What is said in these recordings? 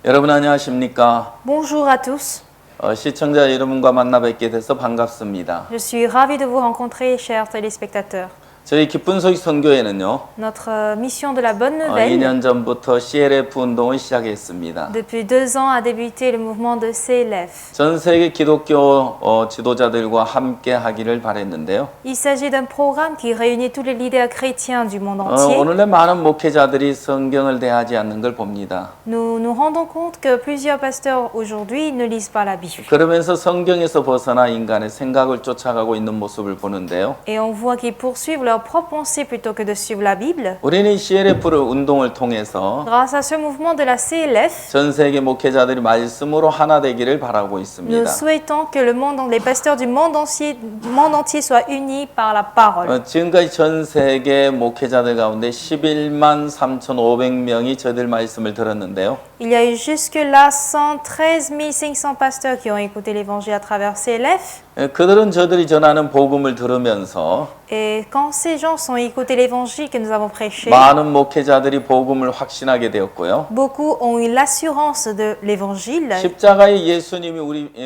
여러분 안녕하십니까? Bonjour à tous, 시청자 여러분과 만나 뵙게 돼서 반갑습니다. je suis ravie de vous rencontrer, chers téléspectateurs. 저희 기쁜 소식 선교회는요, Notre mission de la bonne nouvelle, 2년 전부터 CLF 운동을 시작했습니다. depuis 2 ans, a débuté le mouvement de CLF. 전 세계 기독교 지도자들과 함께 하기를 바랬는데요. Il s'agit d'un programme qui réunit tous les leaders chrétiens du monde entier. 오늘날 많은 목회자들이 성경을 대하지 않는 걸 봅니다. Nous nous rendons compte que plusieurs pasteurs aujourd'hui ne lisent pas la Bible. 그러면서 성경에서 벗어나 인간의 생각을 쫓아가고 있는 모습을 보는데요. Et on voit qu'ils poursuivent leur propre pensée plutôt que de suivre la Bible. 우리는 CLF 운동을 통해서 Grâce à ce mouvement de la CLF, 전 세계 목회자들이 말씀으로 하나 되기를 바라고 nous 있습니다. souhaitons que les pasteurs du monde entier soient unis par la parole. 지금까지 전 세계 목회자들 가운데 11만 3,500명이 저들 말씀을 들었는데요. Il y a eu jusque-là 113 500 pasteurs qui ont écouté l'évangile à travers CLF. 그들은 저들이 전하는 복음을 들으면서 Et quand ces gens ont écouté l'évangile que nous avons prêché, 많은 목회자들이 복음을 확신하게 되었고요. beaucoup ont eu l'assurance de l'évangile. 십자가에 예수님이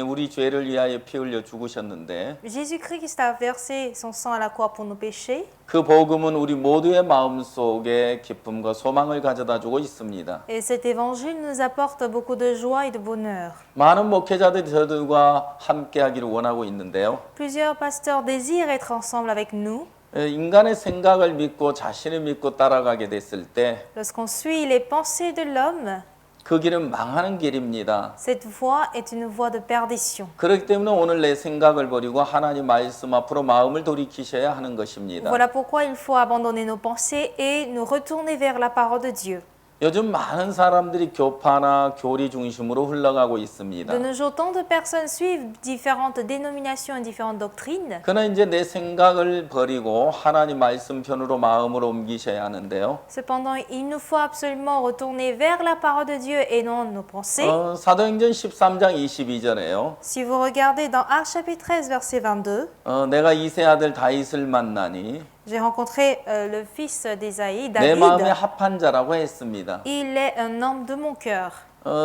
우리 죄를 위하여 피 흘려 죽으셨는데 Jésus-Christ a versé son sang à la croix pour nos péchés. 그 복음은 우리 모두의 마음속에 기쁨과 소망을 가져다 주고 있습니다. Et cet évangile nous apporte beaucoup de joie et de bonheur. 많은 목회자들이 저들과 함께하기를 원하고 있는데요. Plusieurs pasteurs désirent être ensemble avec nous. 인간의 생각을 믿고 자신을 믿고 따라가게 됐을 때 Lorsqu'on suit les pensées de l'homme, 그 길은 망하는 길입니다. cette voie est une voie de perdition. 그렇기 때문에 오늘 내 생각을 버리고 하나님 말씀 앞으로 마음을 돌이키셔야 하는 것입니다. Voilà pourquoi il faut abandonner nos pensées et nous retourner vers la parole de Dieu. 요즘 많은 사람들이 교파나 교리 중심으로 흘러가고 있습니다. De nos jours, tant de personnes suivent différentes dénominations et différentes doctrines. 그러나 이제 내 생각을 버리고 하나님 말씀 편으로 마음으로 옮기셔야 하는데요. Cependant, il nous faut absolument retourner vers la parole de Dieu et non nos pensées. 사도행전 13장 22절에요. Si vous regardez dans Actes chapitre 13, verset 22, 내가 이세 아들 다윗을 만나니 j'ai rencontré le fils d'Ésaïe, 내 마음에 David. 합한 자라고 했습니다. Il est un homme de mon cœur.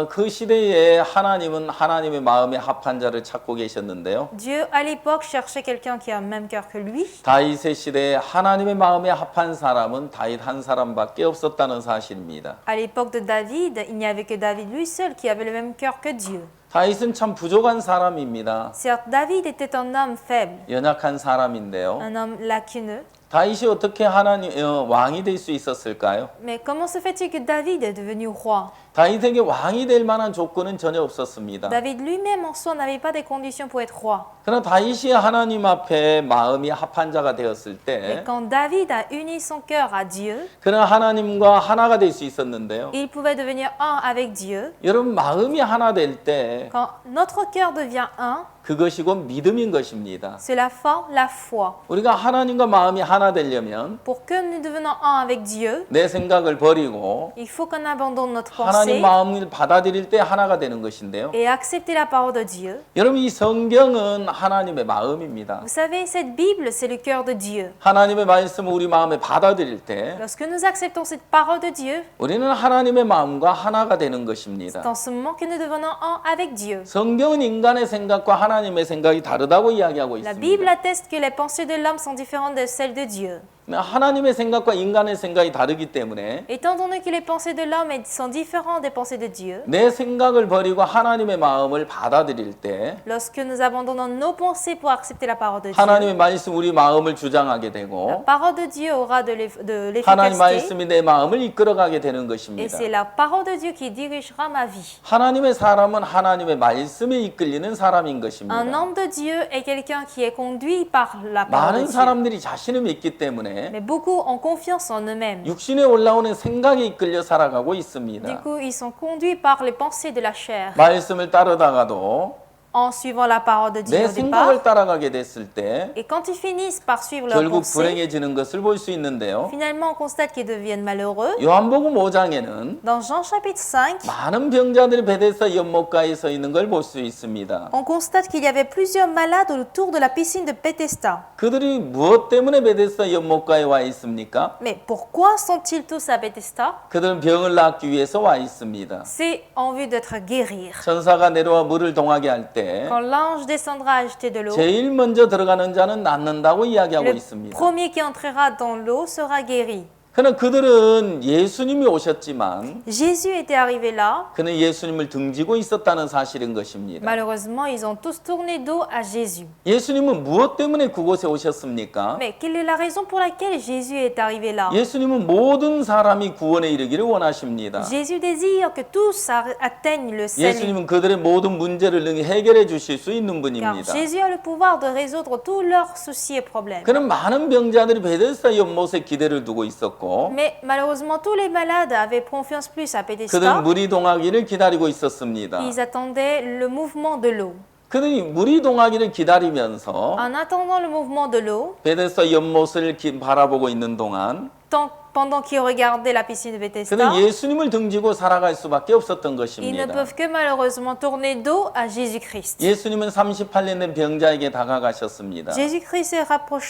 그 시대에 하나님은 하나님의 마음에 합한 자를 찾고 계셨는데요. Dieu, à l'époque, cherchait quelqu'un qui a le même cœur que lui. 다윗의 시대에 하나님의 마음에 합한 사람은 다윗 한 사람밖에 없었다는 사실입니다. À l'époque de David, il n'y avait que David lui seul qui avait le même cœur que Dieu. 다윗은 참 부족한 사람입니다. Certes, David était un homme faible, 연약한 사람인데요. un homme lacuneux. 다윗이 어떻게 하나님 왕이 될 수 있었을까요? Mais comment se fait-il que David est devenu roi? 다윗에게 왕이 될 만한 조건은 전혀 없었습니다. David lui-même en soi n'avait pas des conditions pour être roi. 그러나 다윗이 하나님 앞에 마음이 합한 자가 되었을 Mais 때 quand David a uni son cœur à Dieu, 그는 하나님과 하나가 될 수 있었는데요. il pouvait devenir un avec Dieu. 여러분 마음이 하나 될 때 Quand notre cœur devient un, 그것이 곧 믿음인 것입니다. cela forme la foi. 우리가 하나님과 마음이 하나 되려면 Pour que nous devenons un avec Dieu, 내 생각을 버리고 il faut qu'on abandonne notre 하나님 pensée 마음을 받아들일 때 하나가 되는 것인데요. et accepter la parole de Dieu. 여러분 이 성경은 하나님의 마음입니다. Vous savez, cette Bible, c'est le cœur de Dieu. 하나님의 말씀을 우리 마음에 받아들일 때 Lorsque nous acceptons cette parole de Dieu, 우리는 하나님의 마음과 하나가 되는 것입니다. c'est en ce moment que nous devenons un avec Dieu. 성경은 인간의 생각과 하나님의 생각이 다르다고 이야기하고 La Bible 있습니다. atteste que les pensées de l'homme sont différentes de celles de Dieu. 하나님의 생각과 인간의 생각이 다르기 때문에 Étant donné que les pensées de l'homme sont différentes des pensées de Dieu, 내 생각을 버리고 하나님의 마음을 받아들일 때 lorsque nous abandonnons nos pensées pour accepter la parole de Dieu, 하나님의 말씀 우리 마음을 주장하게 la 되고 parole de Dieu aura de 하나님 l'efficacité 말씀이 내 마음을 이끌어가게 되는 et 것입니다. c'est la parole de Dieu qui dirigera ma vie. 하나님의 사람은 하나님의 말씀에 이끌리는 사람인 Un 것입니다. homme de Dieu est quelqu'un qui est conduit par la parole 많은 de Dieu. 사람들이 자신을 믿기 때문에 Mais beaucoup ont confiance en eux-mêmes. 육신에 올라오는 생각에 이끌려 살아가고 Du 있습니다. coup, ils sont conduits par les pensées de la chair. 말씀을 따르다가도 en suivant la parole de Dieu 내 au départ. 생각을 따라가게 됐을 때 Et quand ils finissent par suivre leurs 결국 pensées, 불행해지는 것을 볼 수 있는데요. finalement on constate qu'ils deviennent malheureux. 요한복음 5장에는 Dans Jean chapitre 5, 많은 병자들이 베데스다 연못가에 서 있는 걸 볼 수 있습니다. on constate qu'il y avait plusieurs malades autour de la piscine de Bethesda. 그들이 무엇 때문에 베데스다 연못가에 와 있습니까? Mais pourquoi sont-ils tous à Bethesda? 그들은 병을 낫기 위해서 와 있습니다. C'est en vue d'être guérir. 천사가 내려와 물을 동하게 할 때 Quand l'ange descendra acheter de l'eau, 제일 먼저 들어가는 자는 낫는다고 이야기하고 le 있습니다. premier qui entrera dans l'eau sera guéri. 그러나 그들은 예수님이 오셨지만 Jésus était arrivé là. 그는 예수님을 등지고 있었다는 사실인 것입니다. Malheureusement, ils ont tous tourné dos à Jésus. 예수님은 무엇 때문에 그곳에 오셨습니까? Mais quelle est la raison pour laquelle Jésus est arrivé là? 예수님은 모든 사람이 구원에 이르기를 원하십니다. Jésus désire que tous atteignent le salut. 예수님은 그들의 모든 문제를 능히 해결해 주실 수 있는 Car 분입니다. Jésus a le pouvoir de résoudre tous leurs soucis et problèmes. 그는 많은 병자들이 베데스다 연못에 기대를 두고 있었고 Mais malheureusement, tous les malades avaient confiance plus à 그들은 Bethesda. 물이 동하기를 기다리고 있었습니다. Ils attendaient le mouvement de l'eau. 그들이 물이 동하기를 기다리면서 En attendant le mouvement de l'eau, 베데스다 연못을 바라보고 있는 동안 pendant qu'ils regardaient la piscine de Bethesda, 그는 예수님을 등지고 살아갈 수밖에 없었던 ils ne 것입니다. peuvent que malheureusement tourner dos à Jésus-Christ. 예수님은 38년 된 병자에게 다가가셨습니다. Jésus-Christ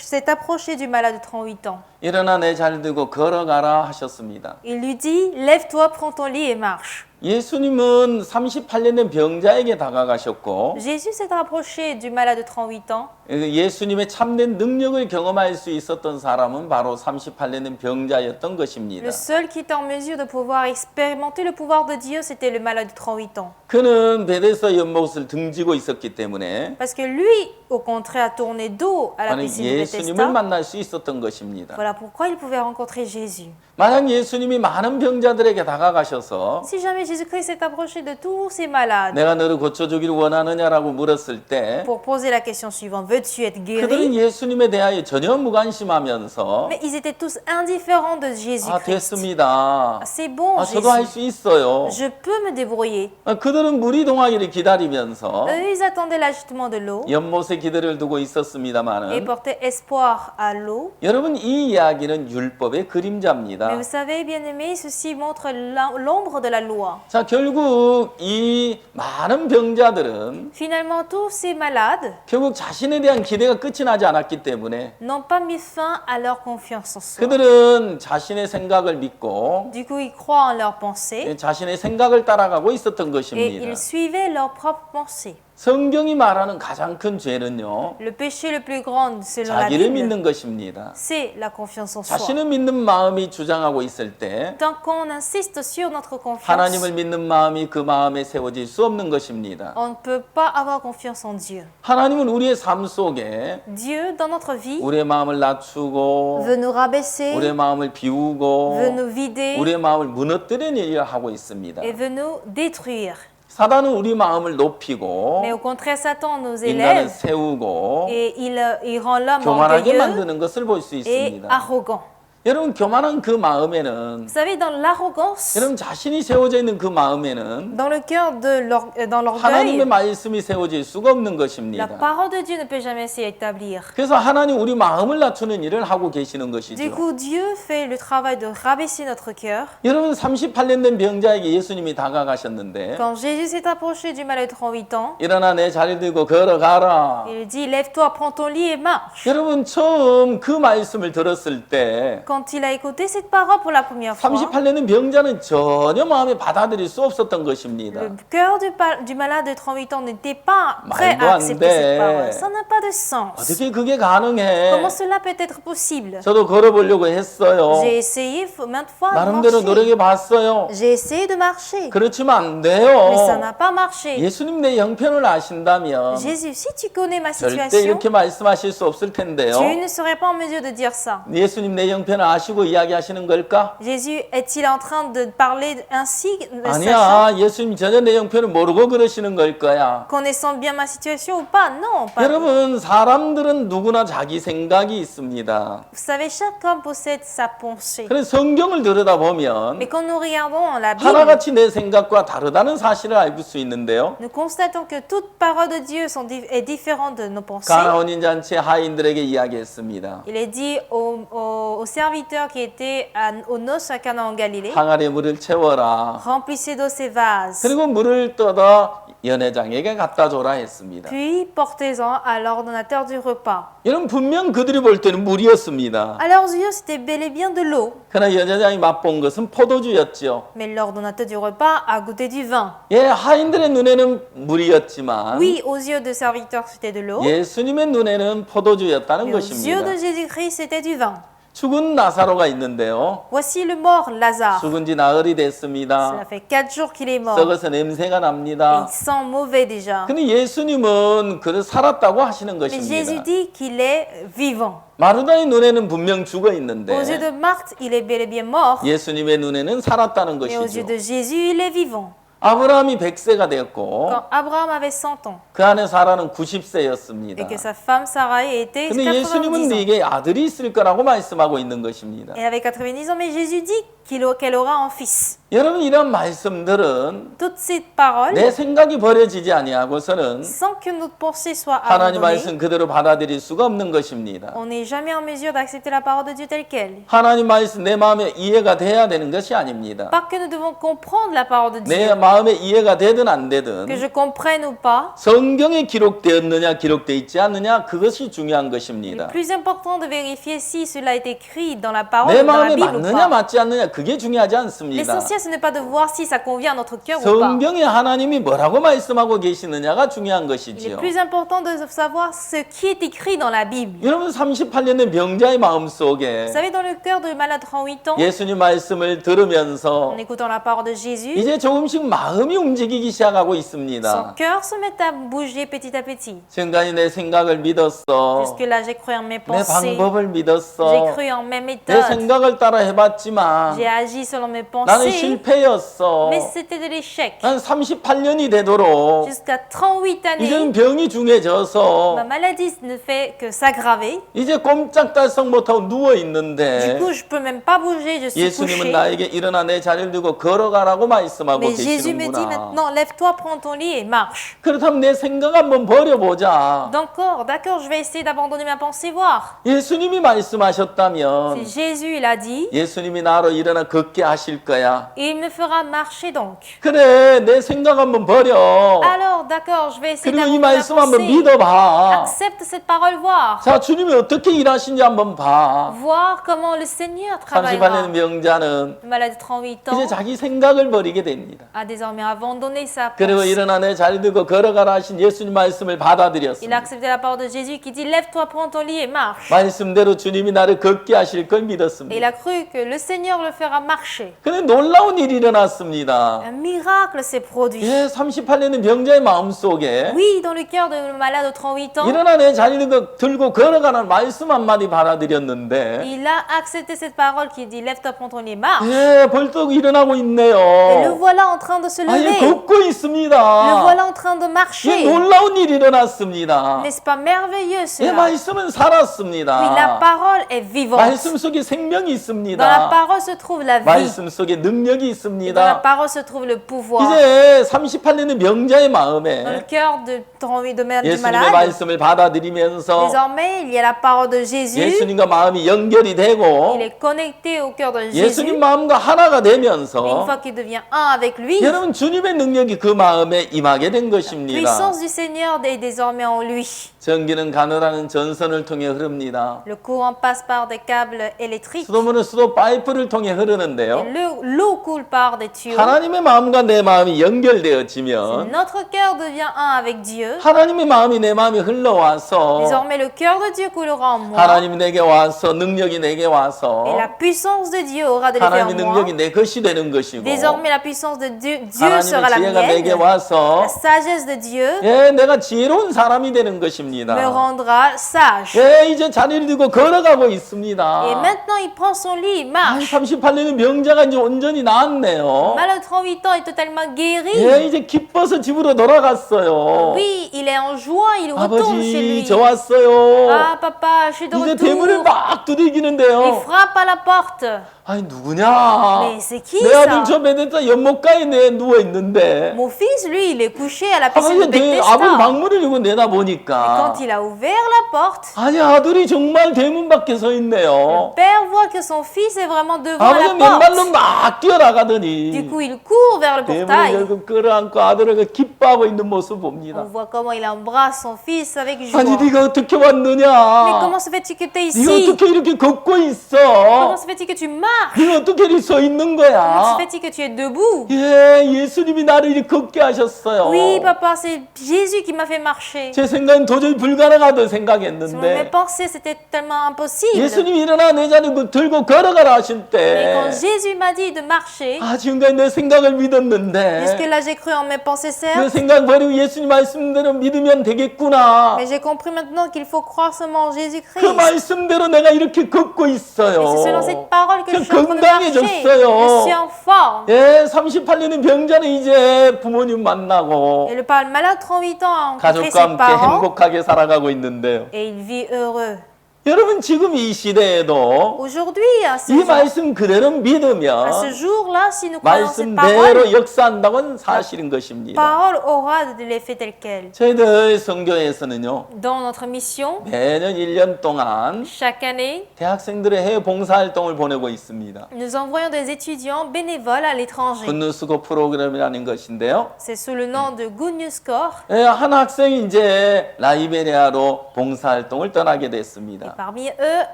s'est approché du malade de 38 ans. 일어나 내 자리를 들고 걸어가라 하셨습니다. Il lui dit, lève-toi, prends ton lit et marche. 예수님은 38년 된 병자에게 다가가셨고 Jésus s'est approché du malade de 38 ans. 예수님의 참된 능력을 경험할 수 있었던 사람은 바로 38년 된 병자였던 것입니다. Le seul qui était en mesure de pouvoir expérimenter le pouvoir de Dieu, c'était le malade de 38 ans. 그는 베데스다 연못을 등지고 있었기 때문에 Parce que lui, au contraire, a tourné dos à la 나는 piscine de 예수님을 Bethesda. 만날 수 있었던 것입니다. Voilà pourquoi il pouvait rencontrer Jésus. 만약 예수님이 많은 병자들에게 다가가셔서 Si jamais Jésus-Christ s'est approché de tous ces malades 내가 너를 고쳐주기를 원하느냐라고 물었을 때 pour poser la question suivante, veux-tu être guéri? 그들은 예수님에 대하여 전혀 무관심하면서 Mais ils étaient tous indifférents de 아 Jésus-Christ. 됐습니다. C'est bon, 아 저도 할 수 Jésus. 있어요. Je peux me débrouiller. 그들은 물이 동하기를 기다리면서 Eux, ils attendaient l'agitement de l'eau 연못에 기대를 두고 et 있었습니다마는 portaient espoir à l'eau. 여러분 이 이야기는 율법의 그림자입니다. Mais vous savez, bien-aimés, ceci montre l'ombre de la loi. 자 결국 이 많은 병자들은 Finalement, tous ces malades 결국 자신에 대한 기대가 끝이 나지 않았기 때문에 n'ont pas mis fin à leur confiance en soi. 그들은 자신의 생각을 믿고 Du coup, ils croient en leurs pensées 자신의 생각을 따라가고 있었던 et 것입니다. ils suivaient leurs propres pensées. 성경이 말하는 가장 큰 죄는요. Le péché le plus grand selon la 자기를 Bible, 믿는 것입니다. c'est la confiance en soi. 자신을 믿는 마음이 주장하고 있을 때 Tant qu'on insiste sur notre confiance, 하나님을 믿는 마음이 그 마음에 세워질 수 없는 것입니다. on ne peut pas avoir confiance en Dieu. 하나님은 우리의 삶 속에 Dieu, dans notre vie, 우리의 마음을 낮추고 veut nous rabaisser, 우리의 마음을 비우고 veut nous vider 우리의 마음을 무너뜨리는 일을 하고 있습니다. et veut nous détruire. 사단은 우리 마음을 높이고 Mais au contraire, Satan nous 인간을 élève 세우고 et il rend l'homme 교만하게 orgueilleux 만드는 것을 볼 수 et 있습니다. arrogant. 여러분 교만한 그 마음에는 Vous savez, dans l'arrogance, 여러분 자신이 세워져 있는 그 마음에는 dans le cœur dans 하나님의 l'orgueil, 말씀이 세워질 수가 없는 la 것입니다. parole de Dieu ne peut jamais s'y établir. 그래서 하나님 우리 마음을 낮추는 일을 하고 계시는 Du 것이죠. coup, Dieu fait le travail de rabaisser notre cœur. 여러분 38년 된 병자에게 예수님이 다가가셨는데 Quand Jésus s'est approché du malade de 38 ans, 일어나 내 자리 들고 걸어가라. il dit, lève-toi, prends ton lit et marche. 여러분 처음 그 말씀을 들었을 때 Quand il a écouté cette parole pour la première fois, 38년 된 병자는 전혀 마음에 받아들일 수 없었던 것입니다. le cœur du malade de 38 ans n'était pas prêt 말도 à 안 accepter 돼. cette parole. Ça n'a pas de sens. 어떻게 그게 가능해? Comment cela peut être possible? 저도 걸어보려고 했어요. J'ai essayé maintes fois de 나름대로 marcher. 노력해 봤어요. J'ai essayé de marcher, 그렇지만 안 mais ça 돼요. n'a pas marché. 예수님 내 형편을 아신다면 Jésus, si tu connais ma 절대 situation, 이렇게 말씀하실 수 없을 텐데요. tu ne serais pas en mesure de dire ça. 예수님 내 형편 표현을 아시고 이야기하시는 걸까? Jésus est-il en train de parler ainsi, sachant, 아니야. 예수님 전혀 내용 표현을 모르고 그러시는 걸 거야. connaissant bien ma situation ou pas? Non, pas. 여러분, 사람들은 누구나 자기 생각이 있습니다. Vous savez, chaque homme possède sa pensée. 그래서 성경을 들여다보면 Mais quand nous regardons la Bible, 하나같이 내 생각과 다르다는 사실을 알 수 있는데요. nous constatons que toute parole de Dieu est différente de nos pensées. 가나 혼인잔치 하인들에게 이야기했습니다. Il est dit aux serviteurs qui étaient aux noces à Cana en Galilée, 항아리에 물을 채워라. remplissez d'eau ces vases, 그리고 물을 떠다 연회장에게 갖다 줘라 했습니다. puis portez-en à l'ordonnateur du repas. 여러분 분명 그들이 볼 때는 물이었습니다. À leurs yeux, c'était bel et bien de l'eau, 그러나 연회장이 맛본 것은 포도주였죠. mais l'ordonnateur du repas a goûté du vin. 예, 하인들의 눈에는 물이었지만 Oui, aux yeux de serviteurs, c'était de l'eau, 예수님의 눈에는 포도주였다는 mais aux yeux 것입니다. de Jésus-Christ, c'était du vin. 죽은 나사로가 있는데요. Voici le mort, Lazare. 죽은 지 나흘이 Cela 됐습니다. fait 4 jours qu'il est mort. 썩어서 냄새가 Et 납니다. il sent mauvais déjà. 근데 예수님은 그를 살았다고 하시는 Mais Jésus 것입니다. dit qu'il est vivant. 마르다의 눈에는 분명 죽어 Aux yeux 있는데 de Marthe, il est bel et bien mort. 예수님의 눈에는 살았다는 Mais aux yeux 것이죠. de Jésus, il est vivant. 아브라함이 100세가 되었고 Quand Abraham avait 100 ans 그 안에 사라는 et 90세였습니다. que sa femme Sarai était 근데 90 예수님은 ans. 네게 아들이 있을 거라고 말씀하고 있는 것입니다. Elle avait 90 ans, mais Jésus dit qu'elle aura un fils. 여러분 이런 말씀들은 Toutes ces paroles, 내 생각이 버려지지 아니하고서는 sans que notre pensée soit 하나님 abandonnée, 말씀 그대로 받아들일 수가 없는 것입니다. on n'est jamais en mesure d'accepter la parole de Dieu telle qu'elle. 하나님 말씀 내 마음에 이해가 돼야 되는 것이 아닙니다. Pas que nous devons comprendre la parole de 내 Dieu, 마음에 이해가 되든 안 que 되든 je comprenne ou pas. 성경에 기록되었느냐 기록되어 있지 않느냐 그것이 중요한 Il est 것입니다. plus important de vérifier si cela est écrit dans la parole 내 ou dans la 마음에 Bible ou 맞느냐 pas. 맞지 않느냐 그게 중요하지 않습니다. L'essentiel, ce n'est pas de voir si ça convient à notre cœur ou pas. 성경에 하나님이 뭐라고 말씀하고 계시느냐가 중요한 Il est 것이지요. plus important de savoir ce qui est écrit dans la Bible. 여러분 38년의 병자의 마음 속에 Vous savez, dans le cœur de malade 38 ans, 예수님 말씀을 들으면서 en écoutant la parole de Jésus, 이제 조금씩 마음이 움직이기 시작하고 son 있습니다. cœur se met à bouger petit à petit. 지금까지 내 생각을 믿었어. Jusque-là, j'ai cru en mes 내 pensées, 방법을 j'ai 믿었어. cru en mes 내 méthodes, 생각을 따라 해봤지만 j'ai agi selon mes 나는 pensées, 실패였어. mais c'était de l'échec. 난 38년이 되도록 Jusqu'à 38 이제는 années, 병이 중해져서 ma maladie ne fait que s'aggraver. 이제 꼼짝달싹 못하고 누워 Du 있는데 coup, je peux même pas bouger, je suis 예수님은 couché. 나에게 일어나 내 자리를 두고 걸어가라고 말씀하고 Mais Jésus me dit 계시는구나. maintenant, lève-toi, prends ton lit et marche. 그렇다면 내 생각 한번 버려보자. D'accord, je vais essayer d'abandonner ma pensée, voir. 예수님이 Si 말씀하셨다면 Jésus, il a dit, 예수님이 나로 일어나 걷게 하실 거야. il me fera marcher donc. 그래, 내 생각 한번 버려. Alors, d'accord, je vais essayer 그리고 이 d'abandonner ma 말씀 한번 pensée. 믿어봐. Accepte cette parole, voir. 자, 주님이 어떻게 일하신지 한번 봐. Voir comment le Seigneur 38년 travaillera. 병자는 Le malade de 38 이제 ans 자기 생각을 버리게 됩니다. a désormais abandonné sa 그리고 pensée. 일어나 내 자리 들고 걸어가라 하신 예수님 말씀을 Il a 받아들였습니다. accepté la parole de Jésus qui dit, lève-toi, prends ton lit et marche. 말씀대로 주님이 나를 걷게 하실 걸 Et il 믿었습니다. a cru que le Seigneur le fera marcher. 근데 놀라운 일이 일어났습니다. Un miracle s'est produit. 예, 38년의 병자의 마음속에 Oui, dans le cœur de malade de 38 ans, 일어나 내 자리 들고 걸어가는 말씀 한마디 받아들였는데 il a accepté cette parole qui dit lève-toi, prends ton lit, marche. 예, 벌떡 일어나고 Et le 있네요. voilà en train de se 아예 lever. 걷고 Le 있습니다. voilà en train de 예, marcher. 놀라운 일이 일어났습니다. N'est-ce pas merveilleux 예, cela? 말씀은 Oui, la 살았습니다. parole est vivante. 말씀 속에 생명이 Dans la 있습니다. parole se trouve la vie. 말씀 속에 능력이 Et dans la 있습니다. parole se trouve le pouvoir. 이제 38년의 명자의 Dans le 마음에 cœur du 예수님의 malade, 말씀을 받아들이면서 désormais, il y a la parole de Jésus. 예수님과 마음이 연결이 되고 Il est connecté au cœur de 예수님 Jésus. 마음과 하나가 Et une 되면서 fois qu'il devient un avec lui, 여러분 주님의 능력이 그 마음에 임하게 된 la 것입니다. puissance du Seigneur est désormais en lui. 전기는 가늘하는 전선을 통해 흐릅니다. Le courant passe par des câbles électriques. 수도물은 수도 파이프를 통해 흐르는데요. L'eau coule par des tuyaux. 하나님의 마음과 내 마음이 연결되어지면 Notre cœur devient un avec Dieu. 하나님의 마음이 내 마음에 흘러와서 Désormais, le cœur de Dieu coulera en moi. 하나님이 내게 와서 능력이 내게 와서 Et la puissance de Dieu aura de le faire 하나님의 en moi. 능력이 내 것이 되는 것이고 Désormais, la puissance de Dieu sera la 하나님의 지혜가 내게 mienne. 와서 La sagesse de Dieu 예, 내가 지혜로운 사람이 되는 me 것입니다. rendra sage. 예, 이제 자리를 들고 걸어가고 Et 있습니다. maintenant, il prend son lit, il marche. 38년의 병자가 이제 온전히 나았네요. Mal de 38 ans est totalement guéri. 예, 이제 기뻐서 집으로 돌아갔어요. Oui, il est en joie, il retourne chez 아버지, lui. 저 왔어요. Ah, papa, je suis de 이제 대문을 retour. 막 Il 두들기는데요. frappe à la porte. 아니, 누구냐? Mais c'est qui 내 아들 ça? 저 베데스다 연못가에 내 누워 있는데. Mon fils, lui, il est couché à la piscine de 아버지, 아버지 Bethesda. 방문을 열고 내다 Et 보니까 quand il a ouvert la porte, 아니, 아들이 정말 대문 밖에 서 있네요. père voit que son fils est vraiment devant 아버지 la 맨발로 porte. 막 Du 뛰어나가더니 coup, il court vers le 대문을 portail. 열고 끌어안고 아들을 그 기뻐하고 있는 모습 On 봅니다. voit comment il embrasse son fils avec joie. 아니, 네가 어떻게 Mais 왔느냐? comment se fait-il que tu es 네가 ici? 어떻게 이렇게 걷고 Comment 있어? se fait-il que tu marches? 네가 어떻게 이렇게 서 있는 Comment 거야? se fait-il que tu es debout? 예, 예수님이 나를 이렇게 걷게 하셨어요. Oui, papa, c'est Jésus qui m'a fait marcher. 제 생각엔 도저히 불가능하다 Selon mes 생각했는데 pensées, c'était tellement impossible. 예수님이 일어나 내 자리를 들고 걸어가라 하실 Mais 때 quand Jésus m'a dit de marcher, 아, 지금까지 내 생각을 jusque 믿었는데 là j'ai cru en mes pensées, 내 certes, 생각 버리고 예수님 말씀대로 믿으면 되겠구나. mais j'ai compris maintenant qu'il faut croire seulement en 그 Jésus-Christ. 말씀대로 내가 이렇게 걷고 Et 있어요. c'est selon cette parole que je 저 suis en train de marcher. 건강해졌어요. Je suis en forme. 예, 38년의 병자는 이제 부모님 만나고 Et le parle malade 38 ans a rencontré 가족과 ses 함께 parents 행복하게 살아가고 있는데요. et il vit heureux. 여러분 지금 이 시대에도 Aujourd'hui, à ce 이 jour, 말씀 그대로 à ce 믿으면 jour-là, si nous croyons cette parole, 말씀대로 역사한다는 사실인 것입니다. parole aura de l'effet tel quel. 저희들 성교에서는요 Dans notre mission, 매년 1년 동안 chaque année, 대학생들의 해외 봉사활동을 보내고 있습니다. nous envoyons des étudiants bénévoles à l'étranger. 굿누스고 프로그램이라는 것인데요. C'est sous le nom de Good News Corps. 예, 한 학생이 이제 라이베리아로 봉사활동을 떠나게 됐습니다. Parmi eux,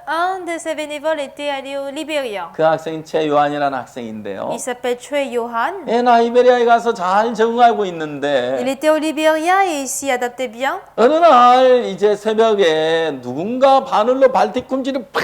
un de ces bénévoles était allé au Libéria. 그 학생이 최요한이라는 학생인데요. Il s'appelle Chue Johan. 예, 라이베리아에 가서 잘 적응하고 Il 있는데 était au Libéria et il s'y adaptait bien. 어느 날 이제 새벽에 누군가 바늘로 발뒤꿈치를 팍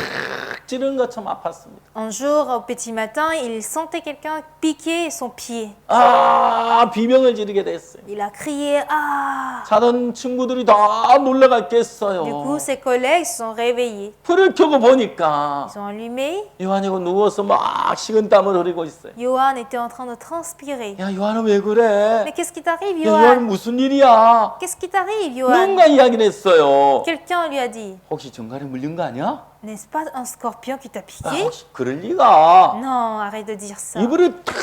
찌르는 것처럼 아팠습니다. Un jour, au petit matin, il sentait quelqu'un piquer son pied. 아, 비명을 지르게 됐어요. Il a crié « Ah !» 자던 친구들이 다 놀라갔겠어요. Du coup, ses collègues se sont réveillés. 불을 켜고 보니까 Ils ont allumé. 요한이가 누워서 막 식은땀을 흐리고 있어요. Johan était en train de transpirer. 야, 요한은 왜 그래? Mais qu'est-ce qui t'arrive, 야, 요한 Johan? 무슨 일이야? Qu'est-ce qui t'arrive, Johan? 누군가 이야기를 했어요. Quelqu'un lui a dit 혹시 정갈에 물린 거 아니야? N'est-ce pas un scorpion qui t'a 아, piqué? 혹시 그럴 리가. Non, arrête de dire ça. 이불을 탁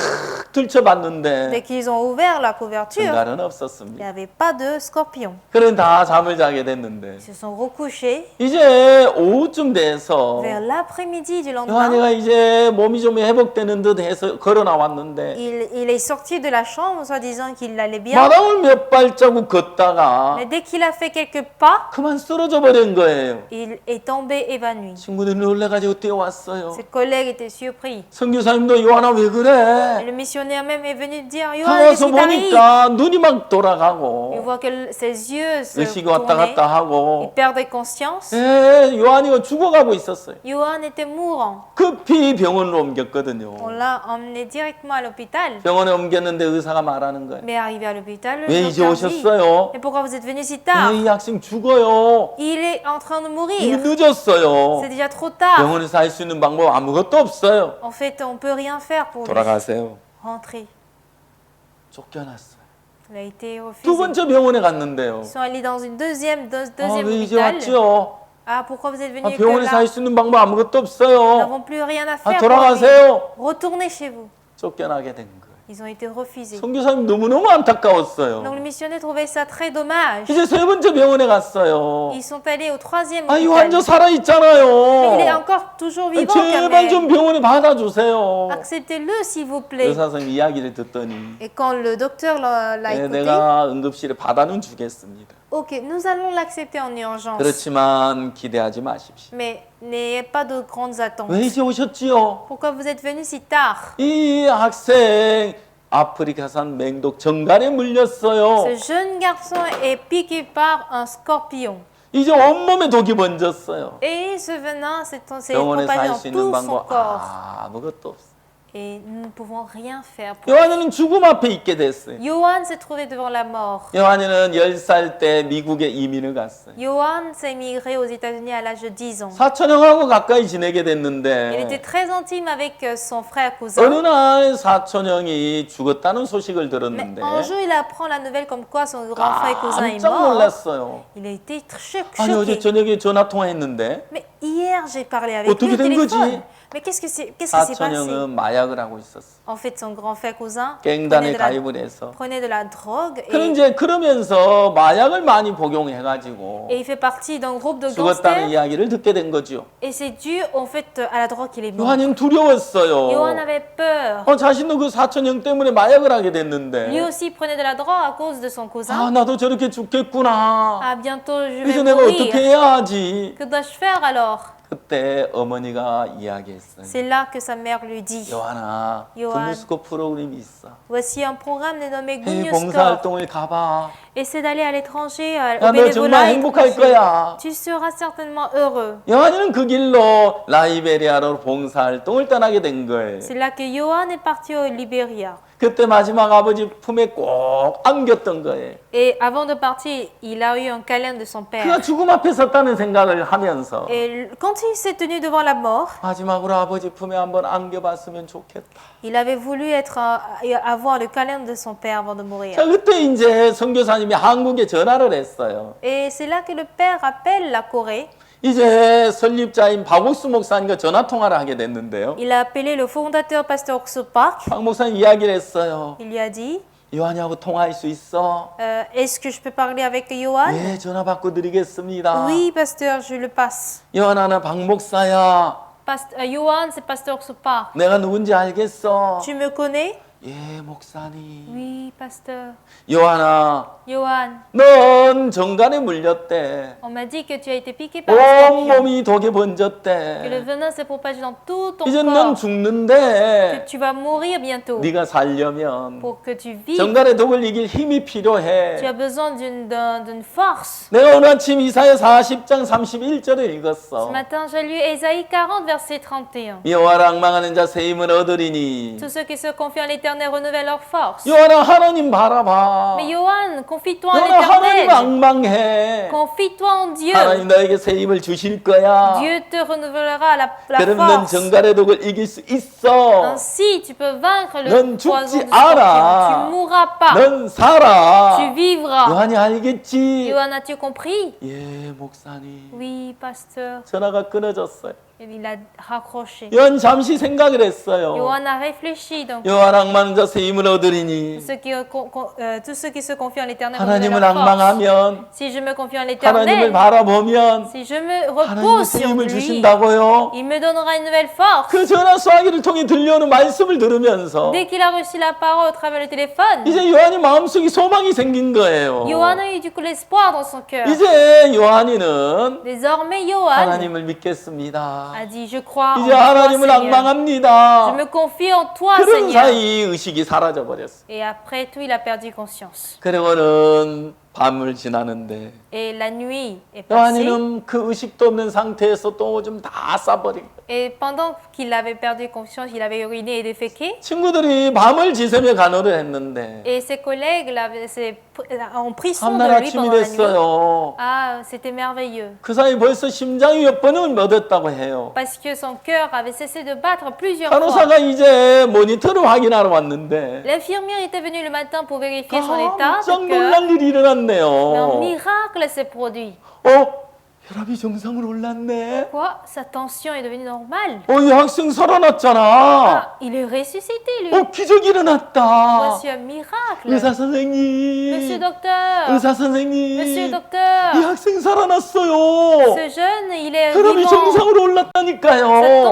Dès 들쳐봤는데 qu'ils ont ouvert la couverture, 정갈은 il n'y 없었습니다. avait pas de scorpion. 그런 다 잠을 자게 됐는데 Ils se sont recouchés. 이제 오후쯤 돼서 Vers l'après-midi du lendemain, 요한이가 이제 몸이 좀 회복되는 듯 해서 걸어 나왔는데 il est sorti de la chambre, soi-disant qu'il allait bien. 마당을 몇 발자국 걷다가 Mais dès qu'il a fait quelques pas, 그만 쓰러져 버린 거예요. il est tombé évanoui. 친구들이 놀래가지고 뛰어왔어요. Ses collègues étaient surpris. 선교사님도 요한아 왜 Et 그래? le missionnaire même est venu dire 다 Johan, qu'est-ce 와서 qui t'arrive? 보니까 눈이 막 Il 돌아가고 voit que ses yeux se 의식이 왔다 tournaient. 갔다 Il 하고 perdait conscience. 예, 요한이가 죽어가고 있었어요. Johan était mourant. 급히 병원으로 옮겼거든요. On l'a emmené directement à l'hôpital. 병원에 옮겼는데 의사가 말하는 거예요. Mais arrivé à l'hôpital, le 왜 이제 docteur dit 오셨어요? Mais pourquoi vous êtes venu si tard? 이 학생 죽어요. Il est en train de 이미 mourir. 늦었어요. C'est déjà trop tard. 병원에서 할 수 있는 방법 아무것도 없어요. En fait, on peut rien faire pour lui. 돌아가세요. Rentrer. 쫓겨났어요. Il a été 두 refusé. 번째 병원에 갔는데요. Ils sont allés dans une deuxième 아, 왜 이제 hôpital. 왔죠? Ah, pourquoi vous êtes 아, venu que 병원에서 là? 할 수 있는 방법 아무것도 Nous 없어요. n'avons plus rien à 아, faire. pour lui. 돌아가세요. Retournez chez vous. 쫓겨나게 된 거예요. Ils ont été refusés. 선교사님 너무너무 Donc 안타까웠어요. le missionnaire trouvait ça très dommage. 이제 세 번째 병원에 갔어요. Ils sont allés au troisième 아, hôpital. 요한 저 살아있잖아요. Il est encore toujours 아, vivant quand 제발 좀 même. 병원에 받아주세요. Acceptez-le s'il vous plaît. 의사 선생님 이야기를 듣더니 Et quand le docteur l'a 네, écouté, 내가 응급실에 받아는 주겠습니다. ok, nous allons l'accepter en urgence. 그렇지만 기대하지 마십시오. Mais n'ayez pas de grandes attentes. 왜 이제 오셨지요? Pourquoi vous êtes venu si tard? 이 학생 아프리카산 맹독 정갈에 물렸어요. Ce jeune garçon est piqué par un scorpion. 이제 온몸에 독이 번졌어요. Et ce venin s'est 병원에서 propagé 할 dans 수 있는 tout son 방법 corps. 아무것도 없어요. Et nous ne pouvons rien faire. 요한이는 죽음 앞에 있게 됐어요. Johan s'est trouvé devant la mort. 요한이는 10살 때 미국에 이민을 갔어요. Johan s'est émigré aux États-Unis à l'âge de 10 ans. 사촌형하고 가까이 지내게 Il 됐는데 était très intime avec son frère 어느 cousin. 날 사촌형이 죽었다는 소식을 Mais 들었는데 un jour, il apprend la nouvelle comme quoi son grand frère cousin est 깜짝 mort. 놀랐어요. Il a été 아니 어제 choqué. 저녁에 전화 통화했는데 Mais hier, j'ai parlé avec lui 어떻게 au 된 téléphone. 거지? Mais qu'est-ce qui s'est passé? 사촌형은 마약을 하고 있었어. En fait, son grand frère cousin 갱단에 가입을 해서. prenait de la drogue 그럼 et 이제 그러면서 마약을 많이 복용해가지고 il fait partie d'un groupe de 죽었다는 gangsters. 이야기를 듣게 된 거죠. Et c'est dû en fait à la drogue qu'il est mort. 요한이는 두려웠어요. Johan avait peur. 자신도 그 사촌형 때문에 마약을 하게 Lui 됐는데 aussi prenait de la drogue à cause de son cousin. 나도 저렇게 죽겠구나. Ah, bientôt je 이제 vais 내가 어떻게 mourir. 해야 하지? Que dois-je faire alors? 그때 어머니가 이야기했어요. C'est là que sa mère lui dit, 요한아, 요한. 분유스코 프로그램이 있어. voici un programme dénommé 이 Good News Corps. 봉사활동을 가봐. Essaie d'aller à l'étranger, 야, au 너 정말 bénévolat 행복할 étranger. 거야. Tu seras certainement heureux. 요한이는 그 길로 라이베리아로 봉사활동을 떠나게 된 거예요. C'est là que Johan est parti au Libéria. 그때 마지막 아버지 품에 꼭 안겼던 거예요. Et avant de partir, il a eu un câlin de son père. 그가 죽음 앞에 섰다는 생각을 하면서 Et quand il s'est tenu devant la mort, 마지막으로 아버지 품에 한번 안겨봤으면 좋겠다. il avait voulu avoir le câlin de son père avant de mourir. 자, 그때 이제 선교사님이 한국에 전화를 했어요. Et c'est là que le père appelle la Corée. 이제 설립자인 박옥수 목사님과 전화 통화를 하게 됐는데요. Il a appelé le fondateur pasteur Okso Park. 박 목사님 이야기를 했어요. Il lui a dit, 요한이하고 통화할 수 있어? est-ce que je peux parler avec Johan? 네, 전화 받고 드리겠습니다. Oui, pasteur, je le passe. 요한아, 박 목사야. Johan, c'est pasteur Okso Park. 내가 누군지 알겠어? Tu me connais? 예, 목사님. Oui, pasteur. 요한아, Johan, 넌 정갈에 물렸대. on m'a dit que tu as été piqué par un scorpion. 온몸이 독에 Que le 번졌대. venin s'est propagé dans tout ton 이제 넌 corps. Que 죽는데 tu vas mourir bientôt. 네가 살려면 Pour que tu vives, 정갈의 독을 이길 힘이 tu 필요해. as besoin d'une force. 내가 오늘 아침 이사야 40장 31절을 Ce 읽었어. matin, j'ai lu Ésaïe 40, verset 31. 여호와를 앙망하는 자 새 힘을 얻으리니. Tous ceux qui se confient en l'Éternel renouvellent leur force. 여호와라 하나님 바라봐. Mais Johan, confie-toi en 여호와라 하나님 l'Éternel. 앙망해. Confie-toi en Dieu. 하나님 너에게 새 힘을 주실 거야. Dieu te renouvellera la 그럼 넌 force. 정갈의 독을 이길 수 있어. Ainsi, tu peux vaincre 넌 le poison 죽지 du scorpion. 않아. Tu mourras pas. 넌 살아. Tu vivras. 요한이 알겠지? Johan, as-tu compris? 예, 목사님. Oui, pasteur. 전화가 끊어졌어요. Et il a raccroché. 요한 잠시 생각을 했어요. Johan a réfléchi. Donc, 요한 앙망하는 자 새 힘을 얻으리니. tous ceux qui se confient en l'Éternel 하나님을 renouvellent leur force. 앙망하면 Si je me confie en 하나님을 l'Éternel, 바라보면 si je me 하나님이 repose 새 sur 힘을 lui, 주신다고요. il me donnera une nouvelle force. 그 전화 수화기를 통해 들려오는 말씀을 들으면서 Dès qu'il a reçu la parole au travers du téléphone, 이제 요한이 마음속에 소망이 생긴 거예요. Johan a eu du coup l'espoir dans son cœur. 이제 요한이는 Désormais, Johan 하나님을 믿겠습니다. a dit, je crois en 이제 toi, 하나님을 Seigneur. Je 앙망합니다. me confie en toi, 그런 Seigneur. 사이 의식이 사라져 버렸어. Et après tout, il a perdu conscience. 그리고는 밤을 지나는데 Et la nuit est passée. 요한이는 그 의식도 없는 상태에서 또 좀 다 싸버린 거예요. Et pendant qu'il avait perdu conscience, il avait uriné et déféqué. 친구들이 밤을 지새며 간호를 했는데 Et ses collègues ont pris soin 다음날 de lui 아침이 pendant la nuit. 됐어요. Ah, c'était merveilleux. 그 사이 벌써 심장이 몇 번을 멎었다고 해요. Parce que son cœur avait cessé de battre plusieurs fois. 간호사가 이제 모니터를 확인하러 왔는데 L'infirmière était venue le matin pour vérifier son état 깜짝 de cœur. 놀랄 일이 Mais un 일어났네요. miracle s'est produit. 혈압이 정상으로 올랐네. Quoi? Sa tension est devenue normale. 이 학생 살아났잖아. Ah, il est ressuscité, lui. 기적이 일어났다. Voici un miracle. 의사 선생님. Monsieur docteur. 의사 선생님. Monsieur 이 docteur. 학생 살아났어요. Ce jeune, il est 혈압이 vivant. 정상으로 Sa 올랐다니까요.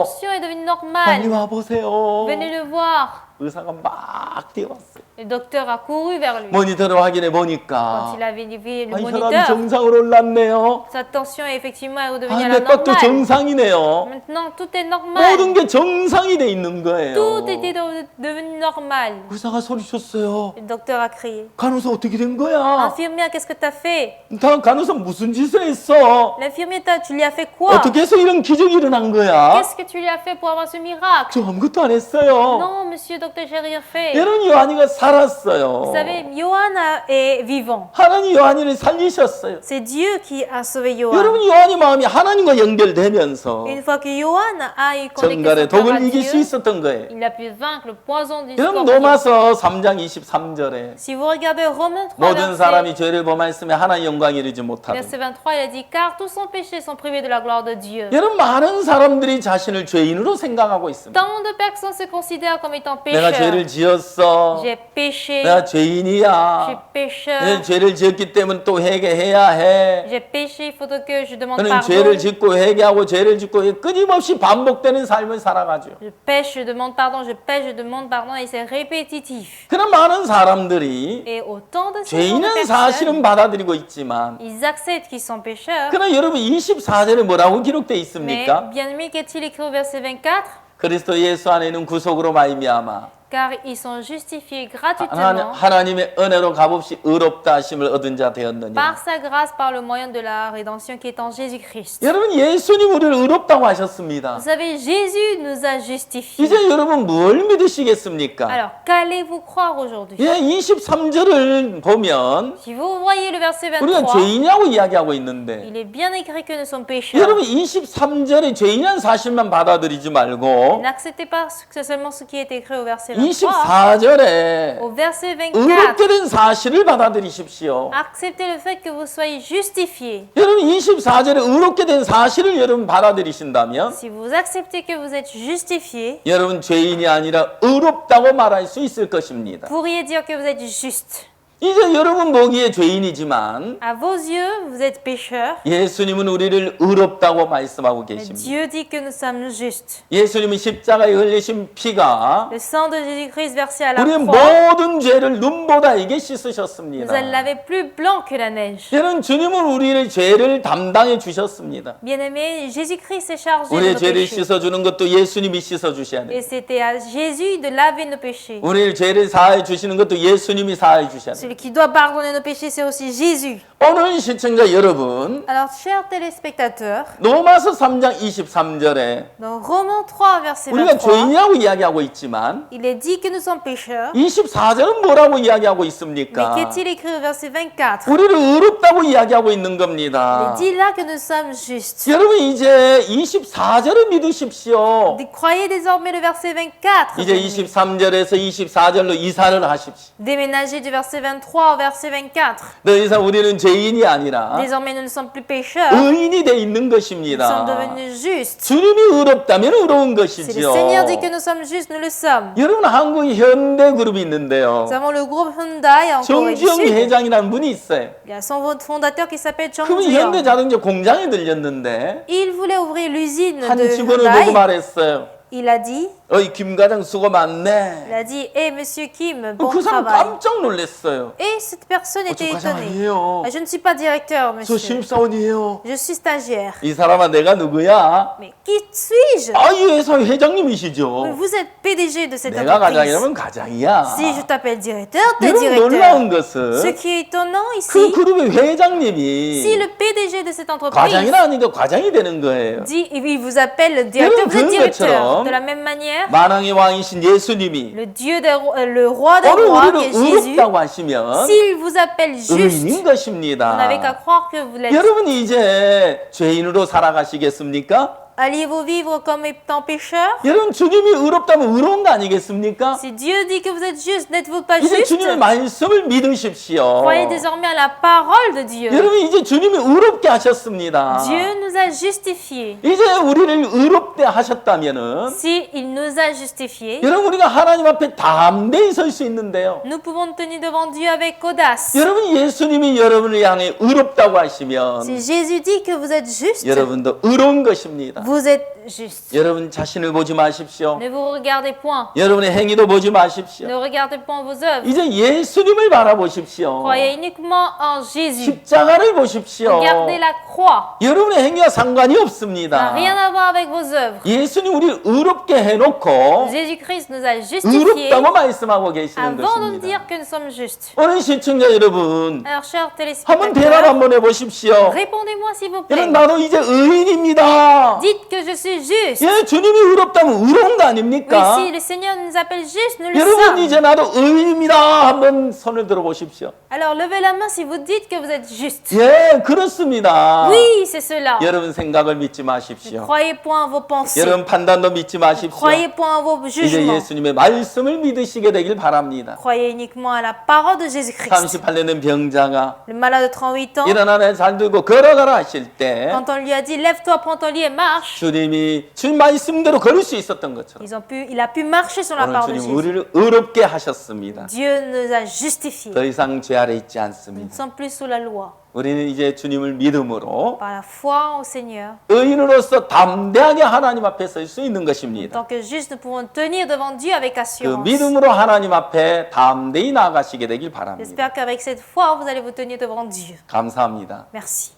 tension est devenue 빨리 normale. 와 보세요. Venez le voir. 의사가 막 뛰어왔어요. Le docteur a couru vers lui. 모니터를 확인해 Quand 보니까 il avait vu le 혈압이 moniteur, 정상으로 올랐네요. sa tension effectivement est redevenue à la 맥박도 normale. 정상이네요. Maintenant, tout est normal. 모든 게 정상이 돼 있는 거예요. Tout était devenu normal. 의사가 소리쳤어요. Le docteur a crié. 간호사 어떻게 된 거야? Infirmière, qu'est-ce que tu as fait? 다 간호사 무슨 짓을 했어? L'infirmière, tu lui as fait quoi? 어떻게 해서 이런 기적이 일어난 거야? Qu'est-ce que tu lui as fait pour avoir ce miracle? 저 아무것도 안 했어요. Non, monsieur docteur, j'ai rien fait. 여러분 요한이가 살았어요. Vous savez, Johann est vivant. 하나님 요한이를 살리셨어요. C'est Dieu qui a sauvé Johann. 여러분 요한이 마음이 하나님과 연결되면서 Une fois que Johann a eu 정갈의 connecté son cœur 독을 à 이길 수 Dieu, 있었던 거예요. il a pu vaincre le poison du 여러분 scorpion. 로마서 3장 23절에 Si vous regardez Romains 3, 모든 사람이 verset 죄를 범하였으며 하나님 영광 이르지 못하고. 23, il a dit, car tous sont péchés, sont privés de la gloire de Dieu. 여러분 많은 사람들이 자신을 죄인으로 생각하고 있습니다. Tant de personnes se considèrent comme étant 내가 죄를 pécheurs. 지었어. J'ai péché, 내가 je suis 죄인이야. pécheur, 내 죄를 지었기 때문에 또 회개해야 해. j'ai péché, il faut que je demande 그는 pardon. 죄를 짓고 회개하고 죄를 짓고 끊임없이 반복되는 삶을 살아가죠. Je pêche, je demande pardon, je pêche, je demande pardon, et c'est répétitif. 그런 많은 사람들이 Et autant de ces gens de 죄인은 personnes, 사실은 받아들이고 있지만 ils acceptent qu'ils sont pécheurs. 그러나 여러분 24절에 뭐라고 기록되어 Mais 있습니까? bien aimé, qu'est-il écrit au verset 24? 그리스도 예수 안에 있는 구속으로 말미암아 Car ils sont justifiés gratuitement 하나님의 은혜로 값없이 의롭다 하심을 얻은 자 되었느니라. par sa grâce, par le moyen de la rédemption qui est en Jésus-Christ. 여러분 예수님 우리를 의롭다고 하셨습니다. Vous savez, Jésus nous a justifiés. 이제 여러분 뭘 믿으시겠습니까? Alors, qu'allez-vous croire aujourd'hui? 예, 23절을 보면 Si vous voyez le verset 우리가 23, 죄인이라고 이야기하고 있는데 il est bien écrit que nous sommes pécheurs. 여러분 23절에 죄인이라는 사실만 받아들이지 말고 N'acceptez pas seulement ce qui est écrit au verset 23. 24절에 Au verset 24, 의롭게 된 사실을 받아들이십시오. acceptez le fait que vous soyez justifiés. 여러분 24절에 의롭게 된 사실을 여러분 받아들이신다면 Si vous acceptez que vous êtes justifiés, 여러분 죄인이 아니라 의롭다고 말할 수 있을 것입니다. pourriez dire que vous êtes juste. 이제 여러분 보기에 죄인이지만 À vos yeux, vous êtes pécheurs. 예수님은 우리를 의롭다고 말씀하고 Mais 계십니다. Dieu dit que nous sommes justes. 예수님이 십자가에 흘리신 피가 Le sang de Jésus-Christ versé à la 우리의 croix 모든 죄를 눈보다 이게 nous 씻으셨습니다. a lavé plus blanc que la neige. 여러분 주님은 우리의 죄를 담당해 주셨습니다. Bien-aimé, Jésus-Christ s'est chargé de 우리의 nos 죄를 péchés. 씻어주는 것도 예수님이 씻어주셔야 돼요. Et c'était à Jésus de laver nos péchés. 우리의 죄를 사하여 주시는 것도 예수님이 사하여 주셔야 돼요. Celui qui doit pardonner nos péchés, c'est aussi Jésus. 오늘 시청자 여러분, Alors, chers téléspectateurs, 로마서 3장 23절에 dans Romains 3, verset 우리가 23, 죄인이라고 이야기하고 있지만 il est dit que nous sommes pécheurs. 24절은 뭐라고 이야기하고 Mais 있습니까? qu'est-il écrit au verset 24? 우리를 의롭다고 이야기하고 있는 Il 겁니다. dit là que nous sommes justes. 여러분 이제 24절을 믿으십시오. Croyez désormais le verset 24. 이제 23절에서 24절로 이사를 하십시오. Déménagez du verset 23 au verset 24. 더 이상 우리는 죄인이 아니라 Désormais, nous ne sommes plus pécheurs. 의인이 돼 있는 Nous sommes 것입니다. devenus justes. 주님이 의롭다면 의로운 Si le 것이지요. Seigneur dit que nous sommes justes, nous le sommes. 여러분 한국 현대 그룹이 있는데요. Nous avons le groupe Hyundai en Corée du 정주영 Sud. 회장이라는 분이 있어요. Il y a son fondateur qui s'appelle Chung 그분 Ju-young. 현대자동차 공장에 들렸는데 Il voulait ouvrir l'usine 한 de 직원을 보고 Hyundai. 말했어요. Il a dit, 어이 김 과장 수고 il 많네. a dit, hey Monsieur Kim, bon 그 사람 travail. 깜짝 놀랐어요. Et cette personne 저 était 과장 étonnée. 아니에요. Ah, je ne suis pas directeur, 저 monsieur. 신입사원이에요. Je suis stagiaire. 이 사람아 내가 누구야? Mais qui suis-je? 아, 이 회사 회장님이시죠. Vous êtes PDG de cette 내가 entreprise. 과장이라면 과장이야. Si je t'appelle directeur, t'es 여러분 directeur. 놀라운 Ce 것은 qui est étonnant 그 ici, 그룹의 si 회장님이 le PDG de cette entreprise 과장이라 하니까 과장이 되는 거예요. dit, il vous appelle le directeur, vous êtes 그런 directeur. 것처럼 De la même manière, 만왕의 왕이신 예수님이 le Dieu, le roi des 오늘 rois, qui 우리를 est Jésus, 의롭다고 하시면 s'il vous appelle juste, 의인인 vous 것입니다. n'avez qu'à croire que vous l'êtes. 여러분이 이제 죄인으로 살아가시겠습니까? Alliez-vous vivre comme étant pécheur? 여러분 주님이 의롭다면 의로운 거 아니겠습니까? Si Dieu dit que vous êtes juste, n'êtes-vous pas 이제 juste? 주님의 말씀을 믿으십시오. Croyez désormais à la parole de Dieu. 여러분 이제 주님이 의롭게 하셨습니다. Dieu nous a justifiés. 이제 우리를 의롭게 하셨다면은 Si il nous a justifiés, 여러분 우리가 하나님 앞에 담대히 설 수 있는데요. nous pouvons nous tenir devant Dieu avec audace. 여러분 예수님이 여러분을 향해 의롭다고 하시면 Si Jésus dit que vous êtes juste, 여러분도 의로운 것입니다. Vous êtes juste. 여러분 자신을 보지 마십시오. Ne vous regardez point. 여러분의 행위도 보지 마십시오. Ne regardez point vos œuvres. 이제 예수님을 바라보십시오. Croyez uniquement en Jésus. 십자가를 보십시오. Regardez la croix. 여러분의 행위와 상관이 Ça n'a 없습니다. rien à voir avec vos œuvres. 예수님 우리를 의롭게 해놓고 Jésus-Christ nous a justifiés 의롭다고 말씀하고 계시는 avant de nous 것입니다. dire que nous sommes justes. 어린 시청자 여러분, Alors, chers 한번 대답 téléspectateurs, 한번 해보십시오. répondez-moi s'il vous plaît. 여러분 나도 이제 의인입니다. Dites que je suis juste. 예, 주님이 의롭다면 의로운 거 Oui, 아닙니까? si le Seigneur nous appelle justes, nous le 여러분 sommes. 이제 나도 의인입니다. 한번 손을 들어보십시오. Alors, levez la main si vous dites que vous êtes juste. 예, 그렇습니다. Oui, c'est cela. 여러분 생각을 믿지 Ne 마십시오. croyez point à vos pensées. 여러분 판단도 믿지 마십시오. Croyez point à vos 이제 jugements. 예수님의 말씀을 믿으시게 되길 바랍니다. Croyez uniquement à la parole de Jésus-Christ. 38년의 병자가 Le malade de 38 ans, 일어나 내 잘 들고 걸어가라 하실 때 quand on lui a dit lève-toi, prends ton lit et marche, 주님이 주님 말씀대로 걸을 수 있었던 것처럼 il a pu marcher sur la 오늘 parole de 주님 Jésus. 우리를 의롭게 하셨습니다. Dieu nous a justifiés. 더 이상 죄 아래 있지 Nous ne 않습니다. sommes plus sous la loi. 우리는 이제 주님을 믿음으로 Par la foi au Seigneur, 의인으로서 담대하게 하나님 앞에 설 수 있는 en 것입니다. tant que juste, nous pouvons tenir devant Dieu avec 그 assurance. 믿음으로 하나님 앞에 담대히 나아가시게 되길 바랍니다. J'espère qu'avec cette foi, vous allez vous tenir devant Dieu. 감사합니다. Merci.